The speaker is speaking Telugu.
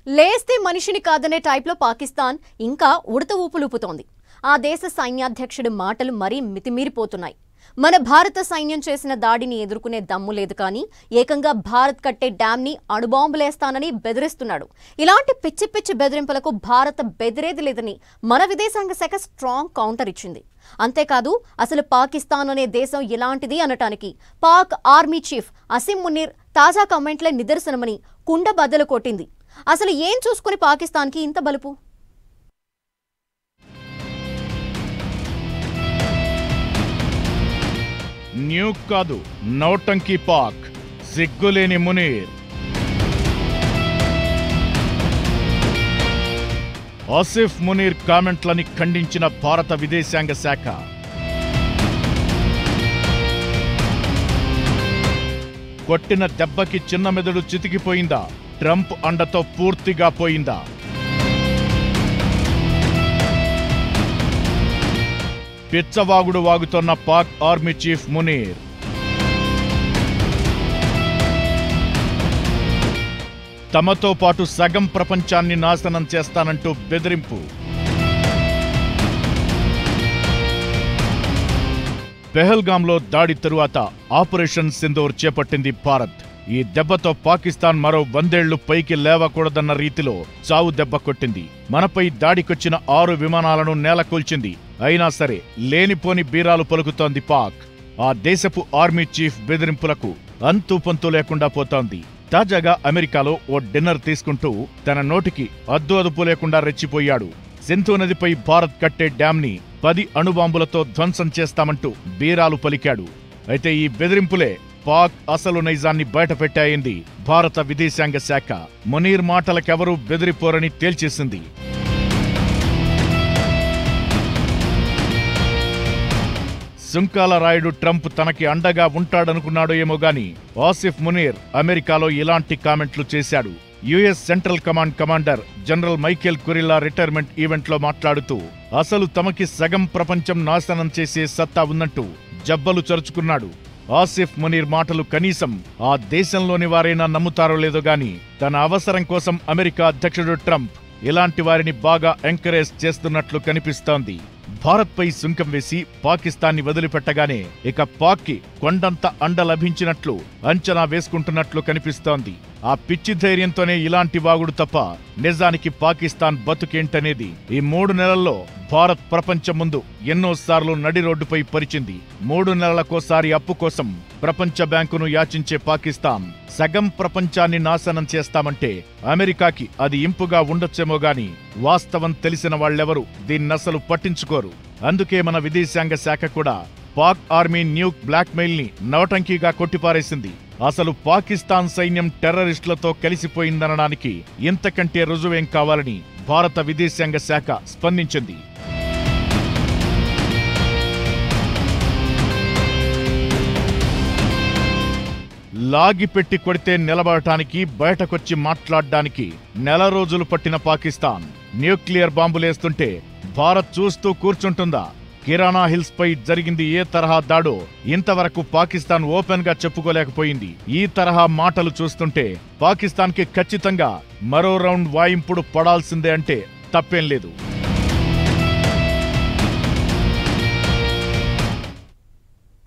లేస్తే మనిషిని కాదనే టైప్లో పాకిస్తాన్ ఇంకా ఉడత ఊపులూపుతోంది. ఆ దేశ సైన్యాధ్యక్షుడి మాటలు మరీ మితిమీరిపోతున్నాయి. మన భారత సైన్యం చేసిన దాడిని ఎదుర్కొనే దమ్ము లేదు, కానీ ఏకంగా భారత్ కట్టే డ్యామ్ని అణుబాంబులేస్తానని బెదిరిస్తున్నాడు. ఇలాంటి పిచ్చి పిచ్చి బెదిరింపులకు భారత బెదిరేది లేదని మన విదేశాంగ శాఖ స్ట్రాంగ్ కౌంటర్ ఇచ్చింది. అంతేకాదు, అసలు పాకిస్తాన్ అనే దేశం ఎలాంటిది అనటానికి పాక్ ఆర్మీ చీఫ్ అసిం మునీర్ తాజా కామెంట్లే నిదర్శనమని కుండ బద్దలు కొట్టింది. అసలు ఏం చూసుకుని పాకిస్తాన్కి ఇంత బలుపు? న్యూక్ కాదు, నౌటంకి పాక్, సిగ్గులేని మునీర్. ఆసిఫ్ మునీర్ కామెంట్లని ఖండించిన భారత విదేశాంగ శాఖ. కొట్టిన దెబ్బకి చిన్న మెదడు చితికిపోయిందా? ట్రంప్ అండతో పూర్తిగా పోయిందా? పిచ్చవాగుడు వాగుతోన్న పాక్ ఆర్మీ చీఫ్ మునీర్. తమతో పాటు సగం ప్రపంచాన్ని నాశనం చేస్తానంటూ బెదిరింపు. పెహల్గాంలో దాడి తరువాత ఆపరేషన్ సింధూర్ చేపట్టింది భారత్. ఈ దెబ్బతో పాకిస్తాన్ మరో 100 ఏళ్లు పైకి లేవకూడదన్న రీతిలో చావు దెబ్బ కొట్టింది. మనపై దాడికొచ్చిన 6 విమానాలను నేలకూల్చింది. అయినా సరే లేనిపోని బీరాలు పలుకుతోంది పాక్. ఆ దేశపు ఆర్మీ చీఫ్ బెదిరింపులకు అంతు పంతు లేకుండా పోతోంది. తాజాగా అమెరికాలో ఓ డిన్నర్ తీసుకుంటూ తన నోటికి అద్దు అదుపు లేకుండా రెచ్చిపోయాడు. సింధు నదిపై భారత్ కట్టే డ్యాంని 10 అణుబాంబులతో ధ్వంసం చేస్తామంటూ బీరాలు పలికాడు. అయితే ఈ బెదిరింపులే పాక్ అసలు నైజాన్ని బయటపెట్టాయింది భారత విదేశాంగ శాఖ. మునీర్ మాటలకెవరూ బెదిరిపోరని తేల్చేసింది. సుంకాల రాయుడు ట్రంప్ తనకి అండగా ఉంటాడనుకున్నాడో ఏమో గాని ఆసిఫ్ మునీర్ అమెరికాలో ఇలాంటి కామెంట్లు చేశాడు. US central command commander general Michael Kurilla retirement ఈవెంట్లో మాట్లాడుతూ అసలు తమకి సగం ప్రపంచం నాశనం చేసే సత్తా ఉందంటూ జబ్బలు చరుచుకున్నాడు. ఆసిఫ్ మునీర్ మాటలు కనీసం ఆ దేశంలోని వారైనా నమ్ముతారో లేదో గాని తన అవసరం కోసం అమెరికా అధ్యక్షుడు ట్రంప్ ఇలాంటి వారిని బాగా ఎంకరేజ్ చేస్తున్నట్లు కనిపిస్తోంది. భారత్పై సుంకం వేసి పాకిస్తాన్ని వదిలిపెట్టగానే ఇక పాక్కి కొండంత అండ లభించినట్లు అంచనా వేసుకుంటున్నట్లు కనిపిస్తోంది. ఆ పిచ్చి ధైర్యంతోనే ఇలాంటి వాగుడు తప్ప నిజానికి పాకిస్తాన్ బతుకేంటనేది ఈ 3 నెలల్లో భారత్ ప్రపంచం ముందు ఎన్నోసార్లు నడి రోడ్డుపై పరిచింది. 3 నెలలకోసారి అప్పు కోసం ప్రపంచ బ్యాంకును యాచించే పాకిస్తాన్ సగం ప్రపంచాన్ని నాశనం చేస్తామంటే అమెరికాకి అది ఇంపుగా ఉండొచ్చేమో గాని వాస్తవం తెలిసిన వాళ్లెవరూ దీన్నసలు పట్టించుకోరు. అందుకే మన విదేశాంగ శాఖ కూడా పాక్ ఆర్మీ న్యూక్ బ్లాక్మెయిల్ ని నవటంకీగా కొట్టిపారేసింది. అసలు పాకిస్తాన్ సైన్యం టెర్రరిస్టులతో కలిసిపోయిందనడానికి ఇంతకంటే రుజువేం కావాలని భారత విదేశాంగ శాఖ స్పందించింది. లాగిపెట్టి కొడితే నిలబడటానికి, బయటకొచ్చి మాట్లాడ్డానికి నెల రోజులు పట్టిన పాకిస్తాన్ న్యూక్లియర్ బాంబులేస్తుంటే భారత్ చూస్తూ కూర్చుంటుందా? కిరాణా హిల్స్ పై జరిగింది ఏ తరహా దాడో ఇంతవరకు పాకిస్తాన్ ఓపెన్ గా చెప్పుకోలేకపోయింది. ఈ తరహా మాటలు చూస్తుంటే పాకిస్తాన్ కి ఖచ్చితంగా మరో రౌండ్ వాయింపుడు పడాల్సిందే అంటే తప్పేం లేదు.